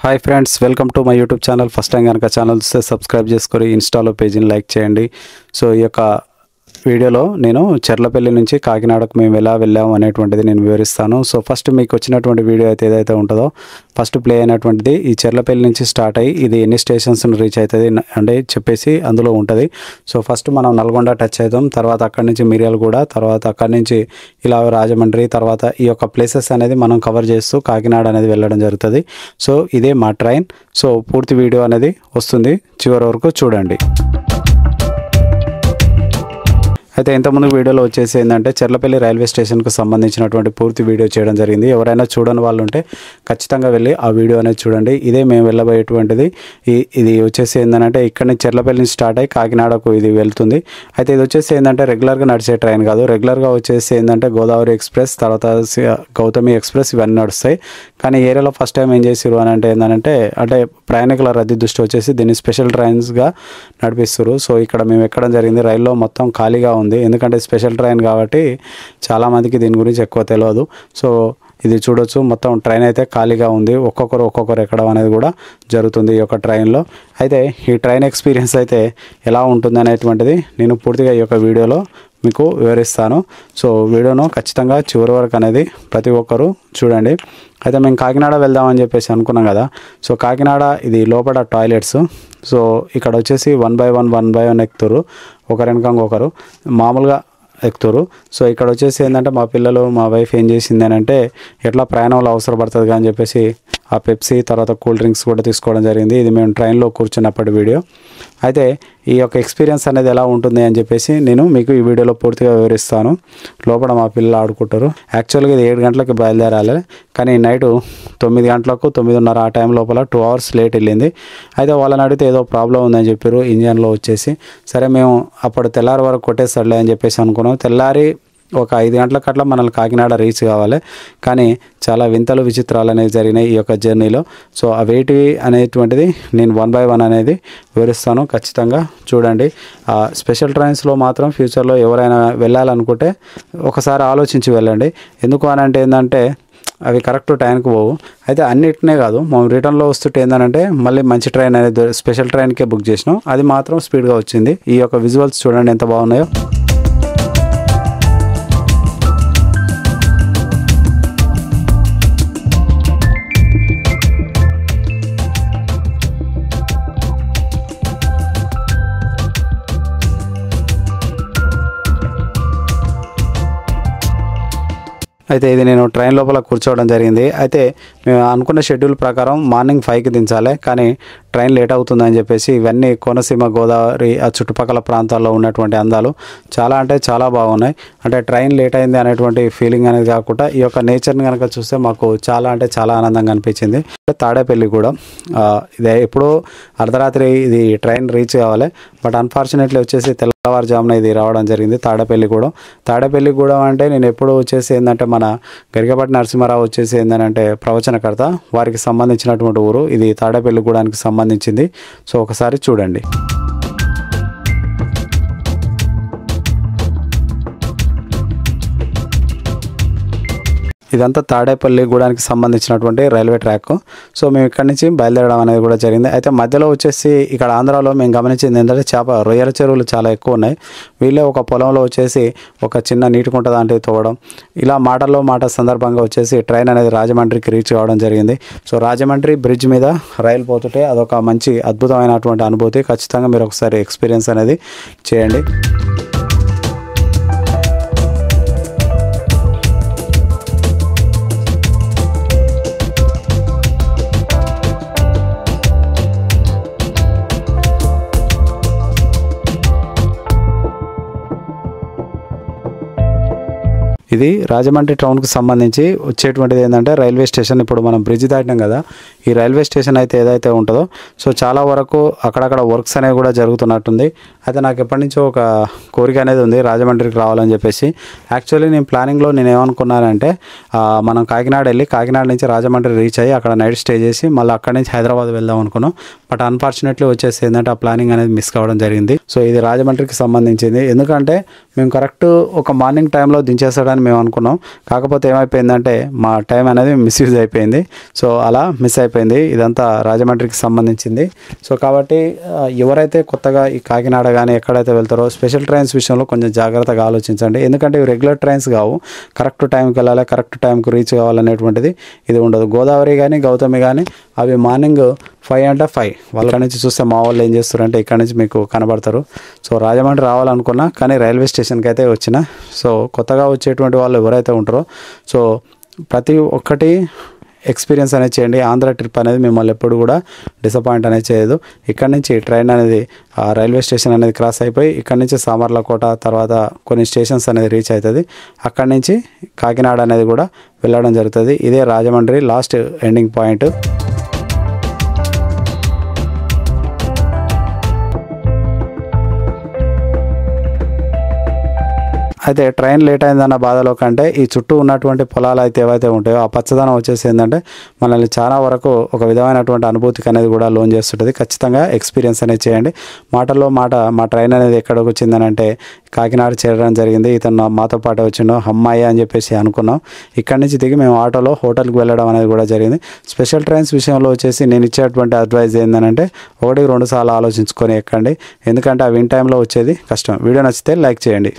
Hi friends, welcome to my YouTube channel. First time కనుక channel చూస్తే subscribe చేసుకొని ఇన్స్టాలో పేజీని లైక్ చేయండి. సో ఈ యొక్క వీడియోలో నేను చెర్లపల్లి నుంచి కాకినాడకు మేము ఎలా వెళ్ళాము అనేటువంటిది నేను వివరిస్తాను. సో ఫస్ట్ మీకు వచ్చినటువంటి వీడియో అయితే ఏదైతే ఉంటుందో ఫస్ట్ ప్లే అయినటువంటిది ఈ చెర్లపల్లి నుంచి స్టార్ట్ అయ్యి ఇది ఎన్ని స్టేషన్స్ని రీచ్ అవుతుంది అంటే చెప్పేసి అందులో ఉంటుంది. సో ఫస్ట్ మనం నల్గొండ టచ్ అవుతాం, తర్వాత అక్కడి నుంచి మిర్యాలగూడ, తర్వాత అక్కడి నుంచి ఇలా రాజమండ్రి, తర్వాత ఈ యొక్క ప్లేసెస్ అనేది మనం కవర్ చేస్తూ కాకినాడ అనేది వెళ్ళడం జరుగుతుంది. సో ఇదే మా ట్రైన్. సో పూర్తి వీడియో అనేది వస్తుంది, చివరి వరకు చూడండి. అయితే ఇంతకుముందు వీడియోలో వచ్చేసి ఏంటంటే చెర్లపల్లి రైల్వే స్టేషన్కు సంబంధించినటువంటి పూర్తి వీడియో చేయడం జరిగింది. ఎవరైనా చూడని వాళ్ళు ఉంటే ఖచ్చితంగా వెళ్ళి ఆ వీడియో అనేది చూడండి. ఇదే మేము వెళ్ళబోయేటువంటిది. ఇది వచ్చేసి ఏంటంటే ఇక్కడ నుంచి చెర్లపల్లి నుంచి స్టార్ట్ అయ్యి కాకినాడకు ఇది వెళ్తుంది. అయితే ఇది వచ్చేసి ఏంటంటే రెగ్యులర్గా నడిచే ట్రైన్ కాదు. రెగ్యులర్గా వచ్చేసి ఏంటంటే గోదావరి ఎక్స్ప్రెస్, తర్వాత గౌతమి ఎక్స్ప్రెస్ ఇవన్నీ నడుస్తాయి. కానీ ఏరియాలో ఫస్ట్ టైం ఏం చేసిరు అని అంటే ప్రయాణికుల రద్దీ దృష్టి వచ్చేసి దీన్ని స్పెషల్ ట్రైన్స్గా నడిపిస్తారు. సో ఇక్కడ మేము ఎక్కడం జరిగింది. రైల్లో మొత్తం ఖాళీగా ఉంది, ఎందుకంటే స్పెషల్ ట్రైన్ కాబట్టి చాలామందికి దీని గురించి ఎక్కువ తెలియదు. సో ఇది చూడొచ్చు, మొత్తం ట్రైన్ అయితే ఖాళీగా ఉంది. ఒక్కొక్కరు ఎక్కడం అనేది కూడా జరుగుతుంది ఈ యొక్క ట్రైన్లో. అయితే ఈ ట్రైన్ ఎక్స్పీరియన్స్ అయితే ఎలా ఉంటుంది అనేటువంటిది నేను పూర్తిగా ఈ యొక్క వీడియోలో మీకు వివరిస్తాను. సో వీడియోను ఖచ్చితంగా చివరి వరకు అనేది ప్రతి ఒక్కరూ చూడండి. అయితే మేము కాకినాడ వెళ్దామని చెప్పేసి అనుకున్నాం కదా. సో కాకినాడ ఇది లోపల టాయిలెట్స్. సో ఇక్కడ వచ్చేసి 1 by 1 ఎక్కుతారు, ఒకరు వెనక ఒకరు మామూలుగా ఎక్కుతారు. సో ఇక్కడ వచ్చేసి ఏంటంటే మా పిల్లలు మా వైఫ్ ఏం చేసింది అని అంటే ఎట్లా ప్రయాణంలో అవసరపడుతుంది అని చెప్పేసి ఆ పెప్సీ తర్వాత కూల్ డ్రింక్స్ కూడా తీసుకోవడం జరిగింది. ఇది మేము ట్రైన్లో కూర్చున్నప్పటి వీడియో. అయితే ఈ యొక్క ఎక్స్పీరియన్స్ అనేది ఎలా ఉంటుంది అని చెప్పేసి నేను మీకు ఈ వీడియోలో పూర్తిగా వివరిస్తాను. లోపల మా పిల్లలు ఆడుకుంటారు. యాక్చువల్గా ఇది 7 గంటలకు బయలుదేరాలి, కానీ నైటు 9 గంటలకు 9:30 ఆ టైం లోపల 2 hours లేట్ వెళ్ళింది. అయితే వాళ్ళని అడిగితే ఏదో ప్రాబ్లం ఉందని చెప్పారు ఇంజన్లో వచ్చేసి. సరే మేము అప్పుడు తెల్లారి వరకు కొట్టేస్తాడులే అని చెప్పేసి అనుకున్నాం. తెల్లారి ఒక 5 గంటలకు అట్లా మనల్ని కాకినాడ రీచ్ కావాలి. కానీ చాలా వింతలు విచిత్రాలు అనేవి జరిగినాయి ఈ యొక్క జర్నీలో. సో అవేటివి అనేటువంటిది నేను 1 by 1 అనేది వివరిస్తాను, ఖచ్చితంగా చూడండి. స్పెషల్ ట్రైన్స్లో మాత్రం ఫ్యూచర్లో ఎవరైనా వెళ్ళాలనుకుంటే ఒకసారి ఆలోచించి వెళ్ళండి. ఎందుకు అని అంటే ఏంటంటే అవి కరెక్ట్ టైంకి పోవు. అయితే అన్నిటినే కాదు, మనం రిటర్న్లో వస్తుంటే ఏంటంటే మళ్ళీ మంచి ట్రైన్ అనేది స్పెషల్ ట్రైన్కే బుక్ చేసినాం, అది మాత్రం స్పీడ్గా వచ్చింది. ఈ యొక్క విజువల్స్ చూడండి ఎంత బాగున్నాయో. అయితే ఇది నేను ట్రైన్ లోపల కూర్చోవడం జరిగింది. అయితే మేము అనుకున్న షెడ్యూల్ ప్రకారం మార్నింగ్ 5కి దించాలి, కానీ ట్రైన్ లేట్ అవుతుందని చెప్పేసి ఇవన్నీ కోనసీమ గోదావరి ఆ చుట్టుపక్కల ప్రాంతాల్లో ఉన్నటువంటి అందాలు చాలా అంటే చాలా బాగున్నాయి. అంటే ట్రైన్ లేట్ అయింది అనేటువంటి ఫీలింగ్ అనేది కాకుండా ఈ యొక్క నేచర్ని కనుక చూస్తే మాకు చాలా అంటే చాలా ఆనందంగా అనిపించింది. తాడేపల్లి కూడా ఇదే ఎప్పుడో అర్ధరాత్రి ఇది ట్రైన్ రీచ్ కావాలి, బట్ అన్ఫార్చునేట్లీ వచ్చేసి తెల్లవారుజామున ఇది రావడం జరిగింది. తాడేపల్లిగూడెం అంటే నేను ఎప్పుడు వచ్చేసి ఏంటంటే మన గరికపాటి నరసింహారావు వచ్చేసి ఏంటంటే ప్రవచనకర్త, వారికి సంబంధించినటువంటి ఊరు ఇది. తాడేపల్లిగూడానికి సంబంధించింది. సో ఒకసారి చూడండి. ఇదంతా తాడేపల్లిగూడానికి సంబంధించినటువంటి రైల్వే ట్రాక్. సో మేము ఇక్కడి నుంచి బయలుదేరడం అనేది కూడా జరిగింది. అయితే మధ్యలో వచ్చేసి ఇక్కడ ఆంధ్రాలో మేము గమనించింది ఏంటంటే రొయ్యల చెరువులు చాలా ఎక్కువ ఉన్నాయి. వీళ్ళే ఒక పొలంలో వచ్చేసి ఒక చిన్న నీటి కుంట దాంట్లో తవ్వడం, ఇలా మాట సందర్భంగా వచ్చేసి ట్రైన్ అనేది రాజమండ్రికి రీచ్ కావడం జరిగింది. సో రాజమండ్రి బ్రిడ్జ్ మీద రైలు పోతుంటే అదొక మంచి అద్భుతమైనటువంటి అనుభూతి. ఖచ్చితంగా మీరు ఒకసారి ఎక్స్పీరియన్స్ అనేది చేయండి. ఇది రాజమండ్రి టౌన్కి సంబంధించి వచ్చేటువంటిది ఏంటంటే రైల్వే స్టేషన్. ఇప్పుడు మనం బ్రిడ్జ్ దాటినాం కదా, ఈ రైల్వే స్టేషన్ అయితే ఏదైతే ఉంటుందో సో చాలా వరకు అక్కడక్కడ వర్క్స్ అనేవి కూడా జరుగుతున్నట్టుంది. అయితే నాకు ఎప్పటి నుంచో ఒక కోరిక అనేది ఉంది రాజమండ్రికి రావాలని చెప్పేసి. యాక్చువల్లీ నేను ప్లానింగ్లో నేను ఏమనుకున్నానంటే మనం కాకినాడ వెళ్ళి కాకినాడ నుంచి రాజమండ్రి రీచ్ అయ్యి అక్కడ నైట్ స్టే చేసి మళ్ళీ అక్కడి నుంచి హైదరాబాద్ వెళ్దాం అనుకున్నాం. బట్ అన్ఫార్చునేట్లీ వచ్చేసి ఏంటంటే ఆ ప్లానింగ్ అనేది మిస్ కావడం జరిగింది. సో ఇది రాజమండ్రికి సంబంధించింది. ఎందుకంటే మేము కరెక్ట్ ఒక మార్నింగ్ టైంలో దించేస్తాడని మేము అనుకున్నాం. కాకపోతే ఏమైపోయిందంటే మా టైం అనేది మిస్యూజ్ అయిపోయింది. సో అలా మిస్ అయిపోయింది. ఇదంతా రాజమండ్రికి సంబంధించింది. సో కాబట్టి ఎవరైతే కొత్తగా ఈ కాకినాడ కానీ ఎక్కడైతే వెళ్తారో స్పెషల్ ట్రైన్స్ విషయంలో కొంచెం జాగ్రత్తగా ఆలోచించండి. ఎందుకంటే ఇవి రెగ్యులర్ ట్రైన్స్ కావు. కరెక్ట్ టైంకి వెళ్ళాలి, కరెక్ట్ టైంకి రీచ్ కావాలనేటువంటిది ఇది ఉండదు. గోదావరి కానీ గౌతమి కానీ అవి మార్నింగ్ 5 అంటే 5 వాళ్ళ నుంచి చూస్తే మా వాళ్ళు ఏం చేస్తారంటే ఇక్కడ నుంచి మీకు కనబడతారు. సో రాజమండ్రి రావాలనుకున్నా కానీ రైల్వే స్టేషన్కి అయితే వచ్చిన. సో కొత్తగా వచ్చేటువంటి వాళ్ళు ఎవరైతే ఉంటారో సో ప్రతి ఒక్కటి ఎక్స్పీరియన్స్ అనేది చేయండి. ఆంధ్ర ట్రిప్ అనేది మిమ్మల్ని ఎప్పుడు కూడా డిసప్పాయింట్ అనేది చేయదు. ఇక్కడ నుంచి ట్రైన్ అనేది రైల్వే స్టేషన్ అనేది క్రాస్ అయిపోయి ఇక్కడ నుంచి సామర్లకోట తర్వాత కొన్ని స్టేషన్స్ అనేది రీచ్ అవుతుంది. అక్కడి నుంచి కాకినాడ అనేది కూడా వెళ్ళడం జరుగుతుంది. ఇదే రాజమండ్రి లాస్ట్ ఎండింగ్ పాయింట్. అయితే ట్రైన్ లేట్ అయిందన్న బాధలో కంటే ఈ చుట్టూ ఉన్నటువంటి పొలాలు అయితే ఏవైతే ఉంటాయో ఆ పచ్చదనం వచ్చేసి ఏంటంటే మనల్ని చాలా వరకు ఒక విధమైనటువంటి అనుభూతికి అనేది కూడా లోన్ చేస్తుంటుంది. ఖచ్చితంగా ఎక్స్పీరియన్స్ అనేది చేయండి. మాటల్లో మాట మా ట్రైన్ అనేది ఎక్కడికి వచ్చిందని అంటే కాకినాడ చేరడం జరిగింది. ఇతను మాతో పాటు వచ్చిండు అమ్మాయి అని చెప్పేసి అనుకున్నాం. ఇక్కడి నుంచి దిగి మేము ఆటోలో హోటల్కి వెళ్ళడం అనేది కూడా జరిగింది. స్పెషల్ ట్రైన్స్ విషయంలో వచ్చేసి నేను ఇచ్చేటువంటి అడ్వైజ్ ఏంటంటే 1-2 సార్లు ఆలోచించుకొని ఎక్కండి. ఎందుకంటే ఆ విన్ టైంలో వచ్చేది కష్టం. వీడియో నచ్చితే లైక్ చేయండి.